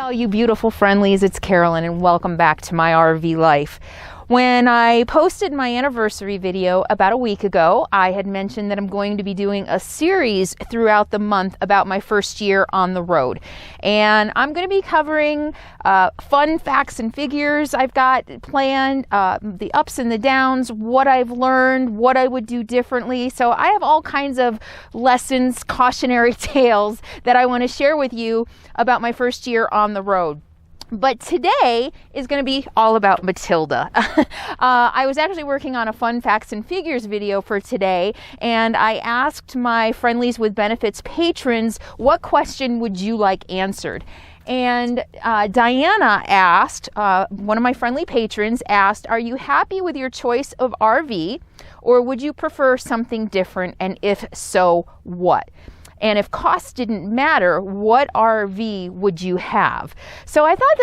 Hello, you beautiful friendlies, it's Carolyn and welcome back to my RV life. When I posted my anniversary video about a week ago, I had mentioned that I'm going to be doing a series throughout the month about my first year on the road. And I'm going to be covering fun facts and figures I've got planned, the ups and the downs, what I've learned, what I would do differently. So I have all kinds of lessons, cautionary tales that I want to share with you about my first year on the road. But today is going to be all about Matilda. I was actually working on a fun facts and figures video for today, and I asked my Friendlies with Benefits patrons, what question would you like answered? And Diana asked, one of my friendly patrons asked, are you happy with your choice of RV, or would you prefer something different, and if so, what? And if cost didn't matter, what RV would you have? So I thought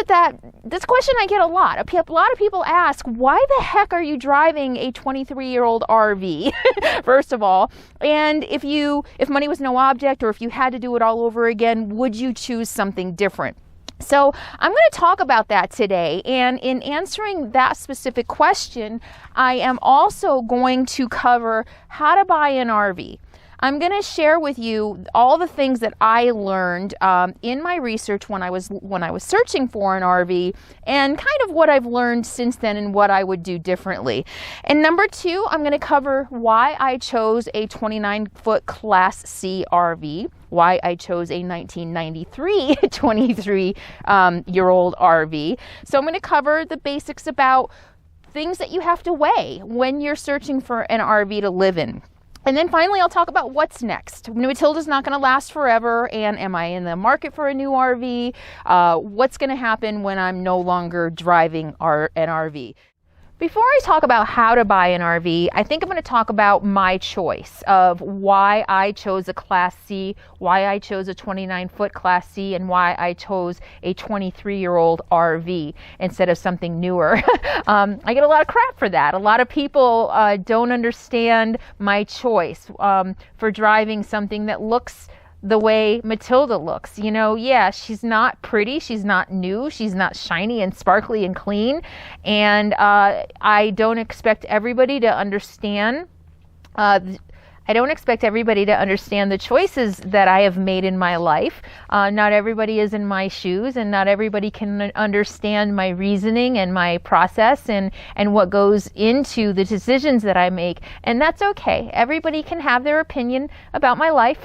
this question I get a lot. A lot of people ask, why the heck are you driving a 23-year-old RV, first of all? And if money was no object, or if you had to do it all over again, would you choose something different? So I'm going to talk about that today, and in answering that specific question, I am also going to cover how to buy an RV. I'm going to share with you all the things that I learned in my research when I was searching for an RV, and kind of what I've learned since then and what I would do differently. And number two, I'm going to cover why I chose a 29-foot Class C RV, why I chose a 1993 23-year-old RV. So I'm going to cover the basics about things that you have to weigh when you're searching for an RV to live in. And then finally, I'll talk about what's next. Matilda's not going to last forever, and am I in the market for a new RV? What's going to happen when I'm no longer driving an RV? Before I talk about how to buy an RV, I think I'm going to talk about my choice of why I chose a Class C, why I chose a 29-foot Class C, and why I chose a 23-year-old RV instead of something newer. I get a lot of crap for that. A lot of people don't understand my choice for driving something that looks the way Matilda looks. You know, yeah, she's not pretty, she's not new, she's not shiny and sparkly and clean, and I don't expect everybody to understand the choices that I have made in my life. Not everybody is in my shoes, and not everybody can understand my reasoning and my process and what goes into the decisions that I make. And that's okay. Everybody can have their opinion about my life.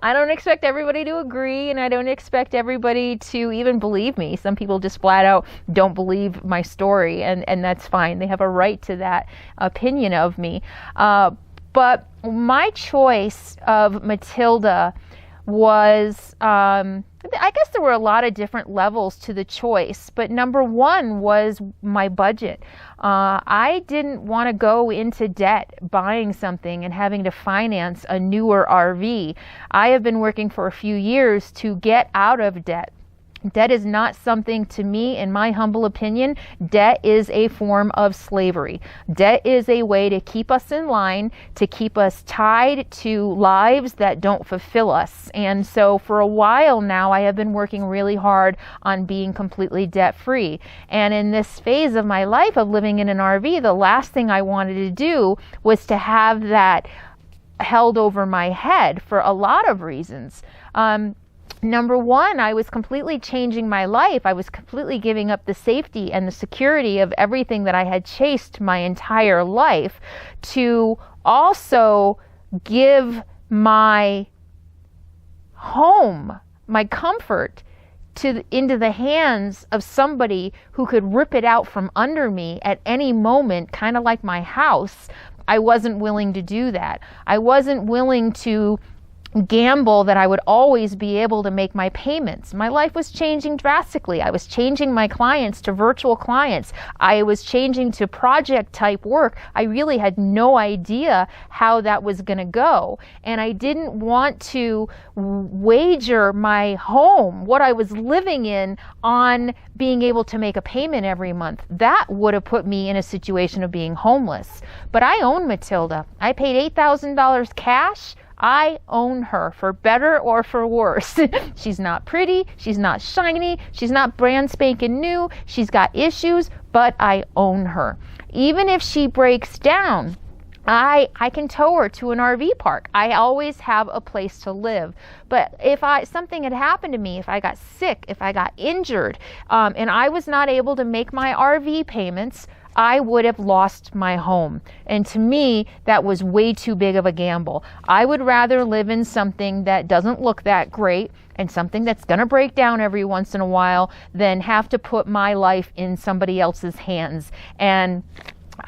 I don't expect everybody to agree, and I don't expect everybody to even believe me. Some people just flat out don't believe my story, and that's fine. They have a right to that opinion of me. But my choice of Matilda was, I guess there were a lot of different levels to the choice, but number one was my budget. I didn't want to go into debt buying something and having to finance a newer RV. I have been working for a few years to get out of debt. Debt is not something, to me, in my humble opinion, debt is a form of slavery. Debt is a way to keep us in line, to keep us tied to lives that don't fulfill us. And so for a while now, I have been working really hard on being completely debt-free. And in this phase of my life of living in an RV, the last thing I wanted to do was to have that held over my head for a lot of reasons. Number one, I was completely changing my life. I was completely giving up the safety and the security of everything that I had chased my entire life to also give my home, my comfort, into the hands of somebody who could rip it out from under me at any moment, kind of like my house. I wasn't willing to do that. I wasn't willing to gamble that I would always be able to make my payments. My life was changing drastically. I was changing my clients to virtual clients. I was changing to project type work. I really had no idea how that was going to go. And I didn't want to wager my home, what I was living in, on being able to make a payment every month. That would have put me in a situation of being homeless. But I own Matilda. I paid $8,000 cash. I own her, for better or for worse. She's not pretty, she's not shiny, she's not brand spanking new, she's got issues, but I own her. Even if she breaks down, I can tow her to an RV park. I always have a place to live. But if something had happened to me, if I got sick, if I got injured, and I was not able to make my RV payments, I would have lost my home. And to me, that was way too big of a gamble. I would rather live in something that doesn't look that great and something that's going to break down every once in a while than have to put my life in somebody else's hands. And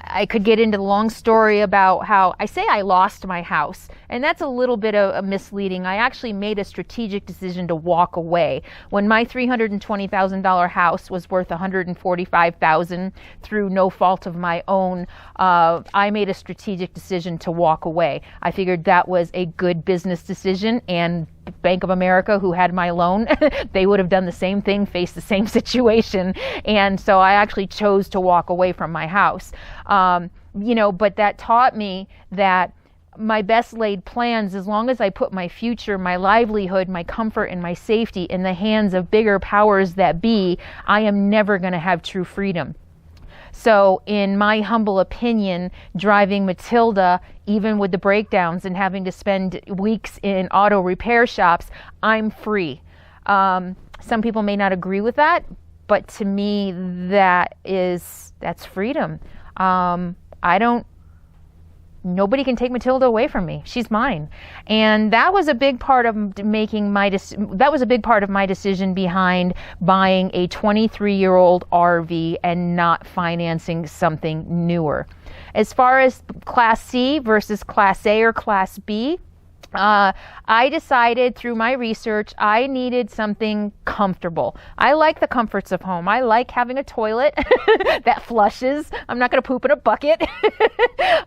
I could get into the long story about how I say I lost my house, and that's a little bit of misleading. I actually made a strategic decision to walk away. When my $320,000 house was worth $145,000 through no fault of my own, I made a strategic decision to walk away. I figured that was a good business decision, and Bank of America, who had my loan, they would have done the same thing, faced the same situation. And so I actually chose to walk away from my house. But that taught me that my best laid plans, as long as I put my future, my livelihood, my comfort, and my safety in the hands of bigger powers that be, I am never going to have true freedom. So in my humble opinion, driving Matilda, even with the breakdowns and having to spend weeks in auto repair shops, I'm free. Some people may not agree with that, but to me, that's freedom. Nobody can take Matilda away from me. She's mine. And that was a big part of my decision behind buying a 23-year-old RV and not financing something newer. As far as Class C versus Class A or Class B, I decided through my research I needed something comfortable. I like the comforts of home. I like having a toilet that flushes. I'm not going to poop in a bucket.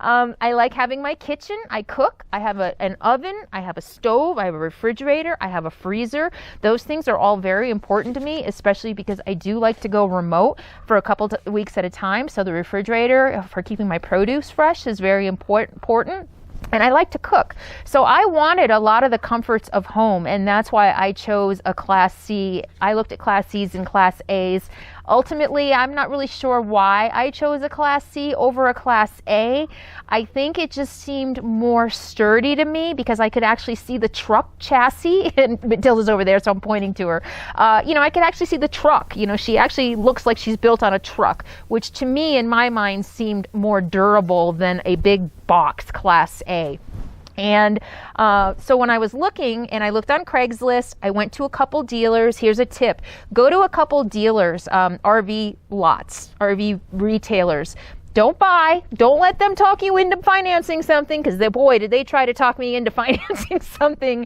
I like having my kitchen. I cook. I have an oven. I have a stove. I have a refrigerator. I have a freezer. Those things are all very important to me, especially because I do like to go remote for a couple weeks at a time. So the refrigerator for keeping my produce fresh is very important. And I like to cook. So I wanted a lot of the comforts of home, and that's why I chose a Class C. I looked at Class Cs and Class As. Ultimately, I'm not really sure why I chose a Class C over a Class A. I think it just seemed more sturdy to me because I could actually see the truck chassis, and Matilda's over there, so I'm pointing to her. I could actually see the truck. She actually looks like she's built on a truck, which to me, in my mind, seemed more durable than a big box Class A. And so when I was looking, and I looked on Craigslist, I went to a couple dealers. Here's a tip. Go to a couple dealers, RV lots, RV retailers. Don't let them talk you into financing something, because boy, did they try to talk me into financing something.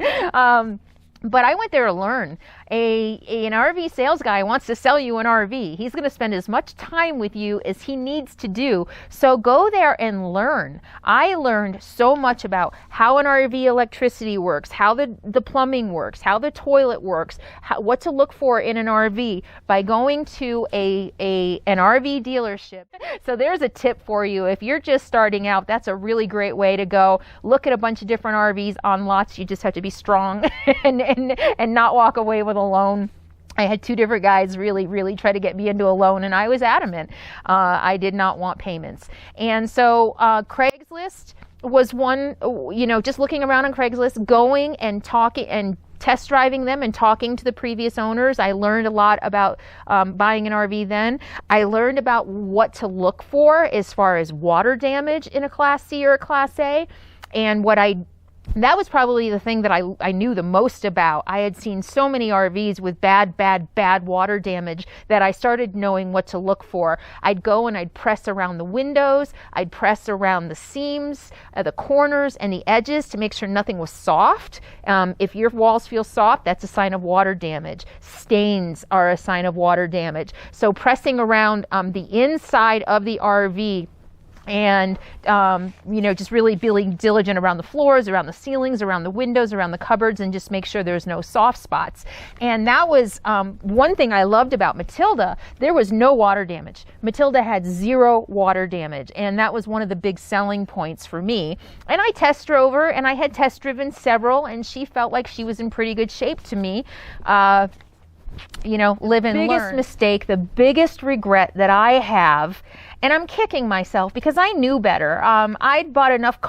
But I went there to learn. An RV sales guy wants to sell you an RV. He's going to spend as much time with you as he needs to do. So go there and learn. I learned so much about how an RV electricity works, how the plumbing works, how the toilet works, what to look for in an RV by going to an RV dealership. So there's a tip for you. If you're just starting out, that's a really great way to go. Look at a bunch of different RVs on lots. You just have to be strong and not walk away with a loan. I had two different guys really try to get me into a loan, and I was adamant. I did not want payments. And so Craigslist was one, just looking around on Craigslist, going and talking and test driving them and talking to the previous owners. I learned a lot about buying an RV then. I learned about what to look for as far as water damage in a Class C or a Class A. And that was probably the thing that I knew the most about. I had seen so many RVs with bad water damage that I started knowing what to look for. I'd go and I'd press around the windows. I'd press around the seams, the corners, and the edges to make sure nothing was soft. If your walls feel soft, that's a sign of water damage. Stains are a sign of water damage. So pressing around the inside of the RV and just really being diligent around the floors, around the ceilings, around the windows, around the cupboards, and just make sure there's no soft spots. And that was one thing I loved about Matilda. There was no water damage. Matilda had 0 water damage, and that was one of the big selling points for me. And I test drove her, and I had test driven several, and she felt like she was in pretty good shape to me. Live and learn. Biggest mistake, the biggest regret that I have, and I'm kicking myself because I knew better. I'd bought enough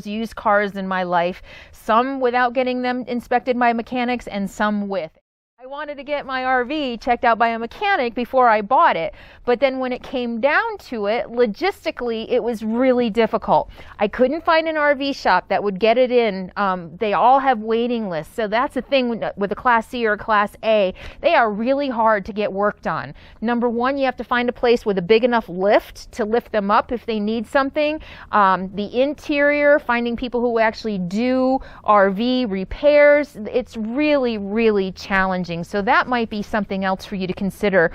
used cars in my life, some without getting them inspected by mechanics and some with. I wanted to get my RV checked out by a mechanic before I bought it, but then when it came down to it, logistically, it was really difficult. I couldn't find an RV shop that would get it in. They all have waiting lists, so that's the thing with a Class C or a Class A. They are really hard to get worked on. Number one, you have to find a place with a big enough lift to lift them up if they need something. The interior, finding people who actually do RV repairs, it's really, really challenging. So that might be something else for you to consider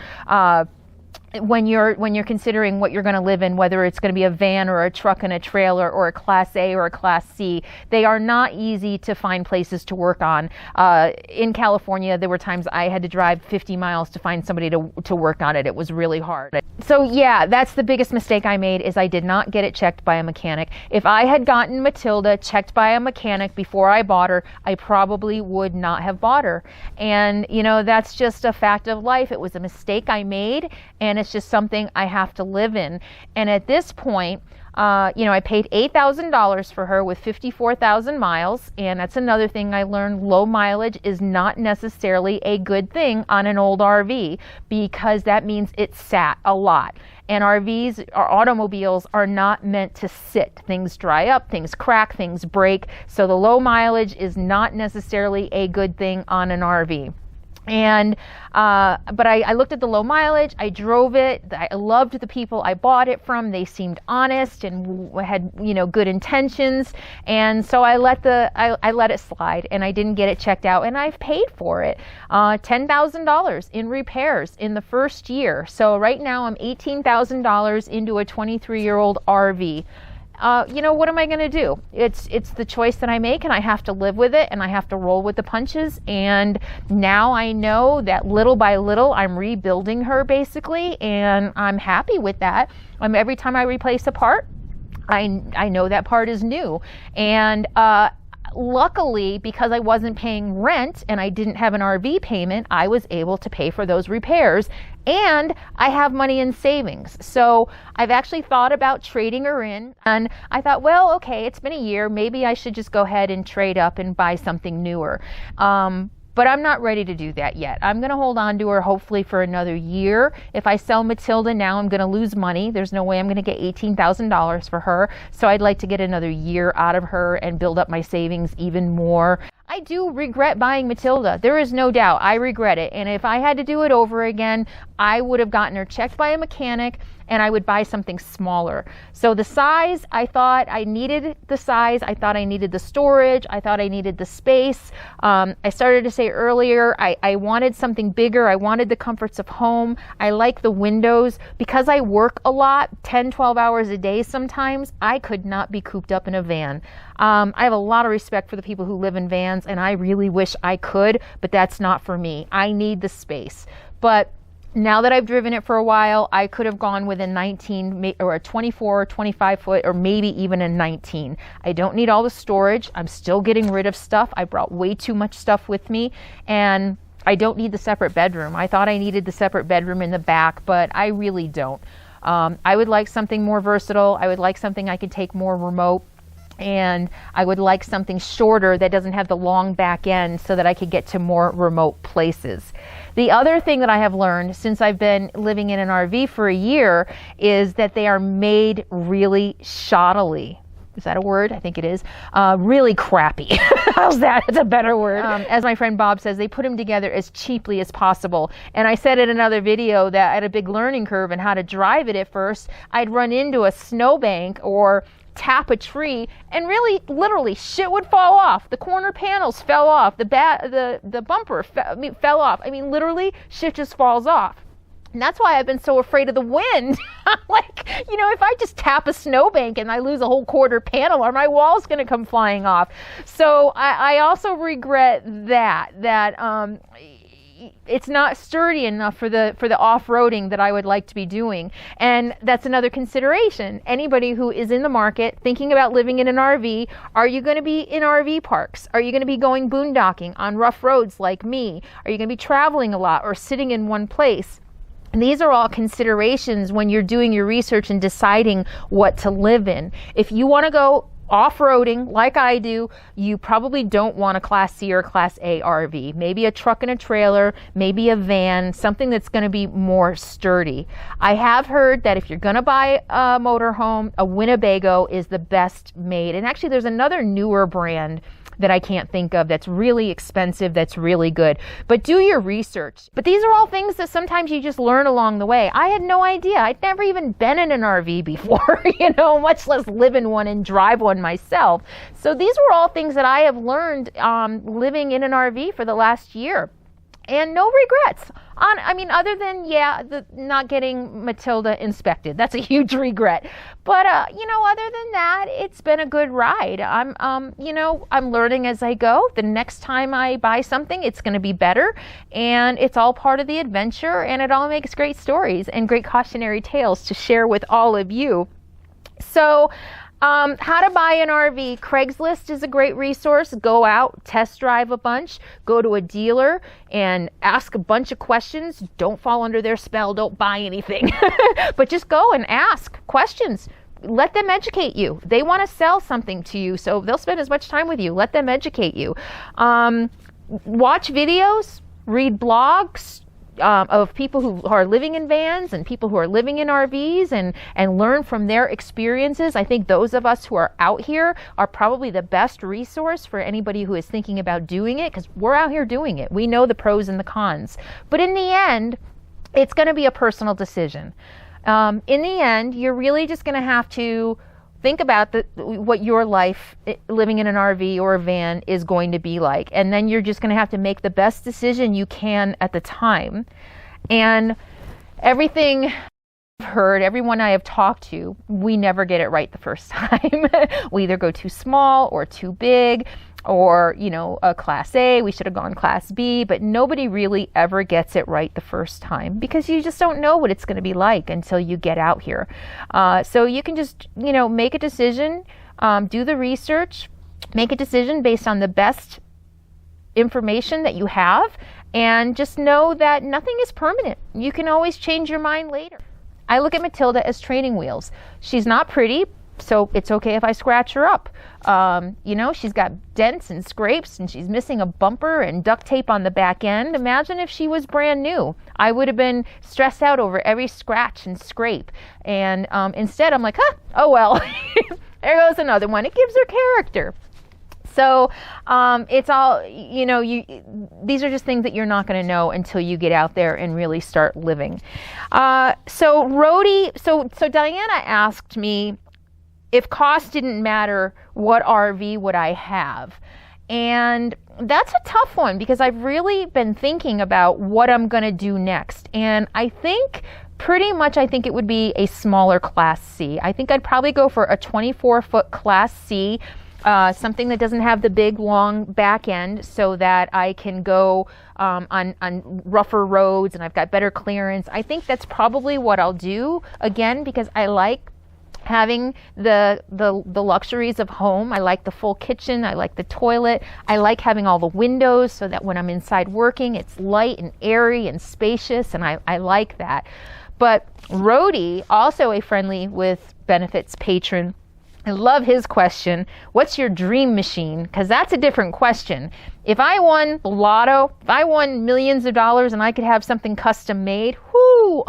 when you're considering what you're going to live in, whether it's going to be a van or a truck and a trailer or a Class A or a Class C. They are not easy to find places to work on. In California, there were times I had to drive 50 miles to find somebody to work on it. It was really hard. So yeah, that's the biggest mistake I made, is I did not get it checked by a mechanic. If I had gotten Matilda checked by a mechanic before I bought her, I probably would not have bought her. And that's just a fact of life. It was a mistake I made, and it's just something I have to live in. And at this point, I paid $8,000 for her with 54,000 miles. And that's another thing I learned. Low mileage is not necessarily a good thing on an old RV, because that means it sat a lot. And RVs or automobiles are not meant to sit. Things dry up, things crack, things break. So the low mileage is not necessarily a good thing on an RV. And but I looked at the low mileage, I drove it, I loved the people I bought it from. They seemed honest and had good intentions, and so I let it slide, and I didn't get it checked out, and I've paid for it $10,000 in repairs in the first year. So right now I'm $18,000 into a 23-year-old RV. What am I going to do? It's the choice that I make, and I have to live with it, and I have to roll with the punches. And now I know that little by little I'm rebuilding her, basically, and I'm happy with that. Every time I replace a part, I know that part is new. And luckily, because I wasn't paying rent and I didn't have an RV payment, I was able to pay for those repairs, and I have money in savings. So I've actually thought about trading her in, and I thought, well, okay, it's been a year, maybe I should just go ahead and trade up and buy something newer. But I'm not ready to do that yet. I'm going to hold on to her hopefully for another year. If I sell Matilda now, I'm going to lose money. There's no way I'm going to get $18,000 for her. So I'd like to get another year out of her and build up my savings even more. I do regret buying Matilda. There is no doubt. I regret it. And if I had to do it over again, I would have gotten her checked by a mechanic, and I would buy something smaller. So the size, I thought I needed the size. I thought I needed the storage. I thought I needed the space. I started to say earlier, I wanted something bigger. I wanted the comforts of home. I like the windows. Because I work a lot, 10, 12 hours a day sometimes, I could not be cooped up in a van. I have a lot of respect for the people who live in vans, and I really wish I could, but that's not for me. I need the space. But now that I've driven it for a while, I could have gone with a 19 or a 24 or 25 foot, or maybe even a 19. I don't need all the storage. I'm still getting rid of stuff. I brought way too much stuff with me, and I don't need the separate bedroom. I thought I needed the separate bedroom in the back, but I really don't. I would like something more versatile. I would like something I could take more remote. And I would like something shorter that doesn't have the long back end, so that I could get to more remote places. The other thing that I have learned since I've been living in an RV for a year is that they are made really shoddily. Is that a word? I think it is. Really crappy. How's that? It's a better word. As my friend Bob says, they put them together as cheaply as possible. And I said in another video that I had a big learning curve in how to drive it at first. I'd run into a snowbank or tap a tree, and really, literally, shit would fall off. The corner panels fell off. The bumper fell off. I mean, literally, shit just falls off. And that's why I've been so afraid of the wind. Like, you know, if I just tap a snowbank and I lose a whole quarter panel, are my walls going to come flying off? So I also regret that it's not sturdy enough for the off-roading that I would like to be doing. And that's another consideration. Anybody who is in the market thinking about living in an RV, are you going to be in RV parks? Are you going to be going boondocking on rough roads like me? Are you going to be traveling a lot or sitting in one place? And these are all considerations when you're doing your research and deciding what to live in. If you want to go off-roading like I do, you probably don't want a Class C or Class A RV. Maybe a truck and a trailer, maybe a van, something that's going to be more sturdy. I have heard that if you're going to buy a motorhome, a Winnebago is the best made. And actually there's another newer brand that I can't think of that's really expensive, that's really good. But do your research. But these are all things that sometimes you just learn along the way. I had no idea. I'd never even been in an RV before, you know, much less live in one and drive one myself. So these were all things that I have learned living in an RV for the last year. And no regrets. I mean, other than, not getting Matilda inspected. That's a huge regret. But, you know, other than that, it's been a good ride. I'm learning as I go. The next time I buy something, it's going to be better. And it's all part of the adventure. And it all makes great stories and great cautionary tales to share with all of you. So, how to buy an RV. Craigslist is a great resource. Go out, test drive a bunch, go to a dealer and ask a bunch of questions. Don't fall under their spell. Don't buy anything, but just go and ask questions. Let them educate you. They want to sell something to you, so they'll spend as much time with you. Let them educate you. Watch videos, read blogs, of people who are living in vans and people who are living in RVs and learn from their experiences. I think those of us who are out here are probably the best resource for anybody who is thinking about doing it, because we're out here doing it. We know the pros and the cons. But in the end, it's going to be a personal decision. In the end, you're really just going to have to think about what your life living in an RV or a van is going to be like. And then you're just going to have to make the best decision you can at the time. And everything I've heard, everyone I have talked to, we never get it right the first time. We either go too small or too big, or, you know, a Class A, we should have gone Class B, but nobody really ever gets it right the first time because you just don't know what it's going to be like until you get out here. So you can just, you know, make a decision, do the research, make a decision based on the best information that you have, and just know that nothing is permanent. You can always change your mind later. I look at Matilda as training wheels. She's not pretty, so it's okay if I scratch her up. You know, she's got dents and scrapes and she's missing a bumper and duct tape on the back end. Imagine if she was brand new. I would have been stressed out over every scratch and scrape. And instead I'm like, oh well, there goes another one. It gives her character. So it's all, you know, these are just things that you're not going to know until you get out there and really start living. So Diana asked me, if cost didn't matter, what RV would I have? And that's a tough one because I've really been thinking about what I'm going to do next. And I think it would be a smaller Class C. I think I'd probably go for a 24-foot Class C, something that doesn't have the big long back end so that I can go on rougher roads and I've got better clearance. I think that's probably what I'll do, again, because I like having the luxuries of home. I like the full kitchen. I like the toilet. I like having all the windows so that when I'm inside working, it's light and airy and spacious, and I like that. But Rody, also a Friendly with Benefits patron, I love his question. What's your dream machine? Because that's a different question. If I won the lotto, if I won millions of dollars and I could have something custom made, whoo!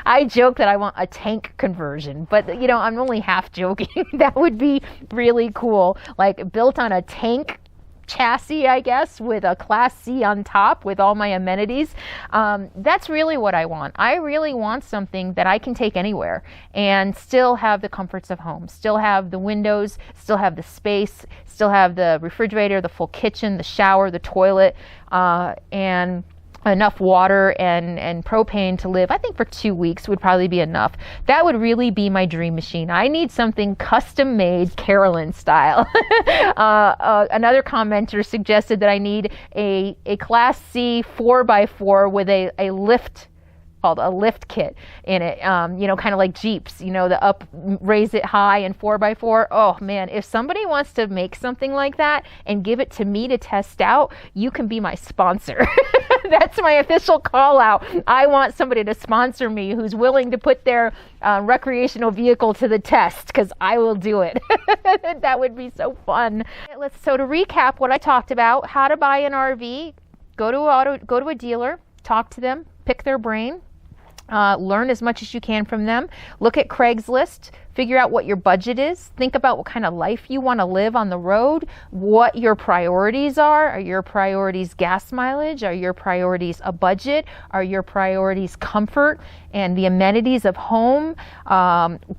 I joke that I want a tank conversion, but you know, I'm only half joking. That would be really cool. Like built on a tank chassis, I guess, with a Class C on top with all my amenities. That's really what I want. I really want something that I can take anywhere and still have the comforts of home, still have the windows, still have the space, still have the refrigerator, the full kitchen, the shower, the toilet, and enough water and propane to live, I think for 2 weeks would probably be enough. That would really be my dream machine. I need something custom made Carolyn style. Another commenter suggested that I need a Class C 4x4 with a lift, called a lift kit in it, you know, kind of like Jeeps, you know, the up, raise it high and 4x4. Oh man, if somebody wants to make something like that and give it to me to test out, you can be my sponsor. That's my official call out. I want somebody to sponsor me who's willing to put their recreational vehicle to the test, because I will do it. That would be so fun. So to recap what I talked about, how to buy an RV, go to a dealer, talk to them, pick their brain. Learn as much as you can from them. Look at Craigslist. Figure out what your budget is. Think about what kind of life you want to live on the road, what your priorities are. Are your priorities gas mileage? Are your priorities a budget? Are your priorities comfort and the amenities of home,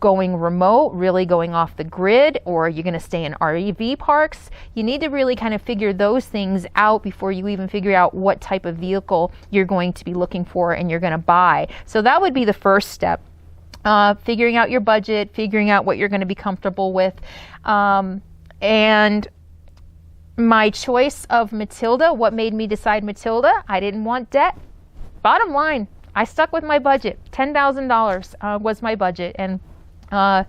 going remote, really going off the grid, or are you going to stay in RV parks? You need to really kind of figure those things out before you even figure out what type of vehicle you're going to be looking for and you're going to buy. So that would be the first step. Figuring out your budget, figuring out what you're going to be comfortable with. And my choice of Matilda, what made me decide Matilda? I didn't want debt. Bottom line, I stuck with my budget. $10,000 was my budget, and I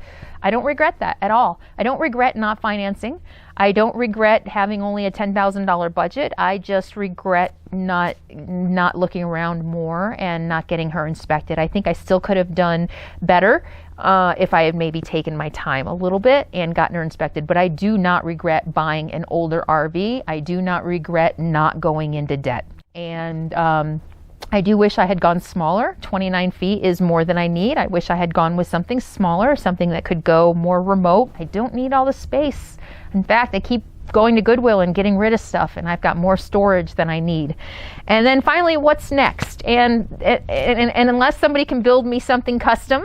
don't regret that at all. I don't regret not financing. I don't regret having only a $10,000 budget. I just regret not looking around more and not getting her inspected. I think I still could have done better if I had maybe taken my time a little bit and gotten her inspected. But I do not regret buying an older RV. I do not regret not going into debt. And I do wish I had gone smaller. 29 feet is more than I need. I wish I had gone with something smaller, something that could go more remote. I don't need all the space. In fact, I keep going to Goodwill and getting rid of stuff, and I've got more storage than I need. And then finally, what's next? And unless somebody can build me something custom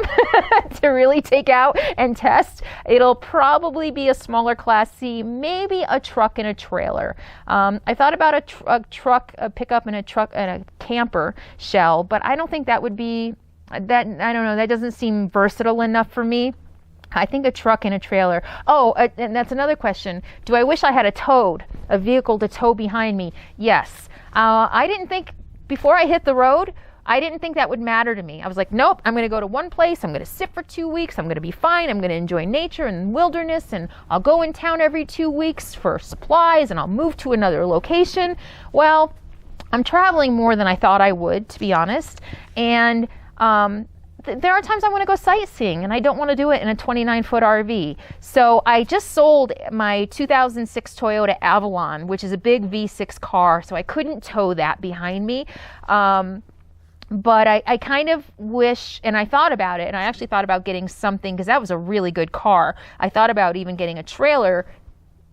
to really take out and test, it'll probably be a smaller Class C, maybe a truck and a trailer. I thought about a truck, a pickup and a truck and a camper shell, but I don't think that would be, that, I don't know, that doesn't seem versatile enough for me. I think a truck and a trailer. Oh, and that's another question. Do I wish I had a vehicle to tow behind me? Yes. I didn't think, before I hit the road, I didn't think that would matter to me. I was like, nope, I'm going to go to one place. I'm going to sit for 2 weeks. I'm going to be fine. I'm going to enjoy nature and wilderness, and I'll go in town every 2 weeks for supplies, and I'll move to another location. Well, I'm traveling more than I thought I would, to be honest. And there are times I want to go sightseeing, and I don't want to do it in a 29-foot RV. So I just sold my 2006 Toyota Avalon, which is a big V6 car, so I couldn't tow that behind me. But I kind of wish, and I thought about it, and I actually thought about getting something, because that was a really good car. I thought about even getting a trailer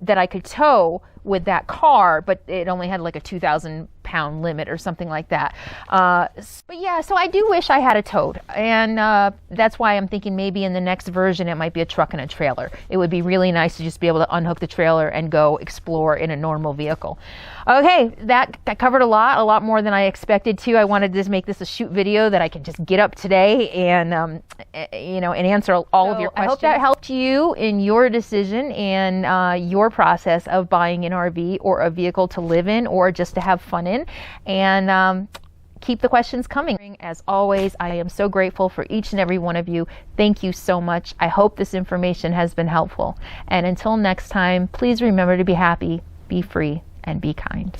that I could tow with that car, but it only had like a 2,000-pound limit or something like that. But yeah, so I do wish I had a towed, and that's why I'm thinking maybe in the next version it might be a truck and a trailer. It would be really nice to just be able to unhook the trailer and go explore in a normal vehicle. Okay, that covered a lot more than I expected to. I wanted to just make this a shoot video that I could just get up today and and answer all of your questions. I hope that helped you in your decision and your process of buying an RV or a vehicle to live in or just to have fun in. And keep the questions coming. As always, I am so grateful for each and every one of you. Thank you so much. I hope this information has been helpful. And until next time, please remember to be happy, be free, and be kind.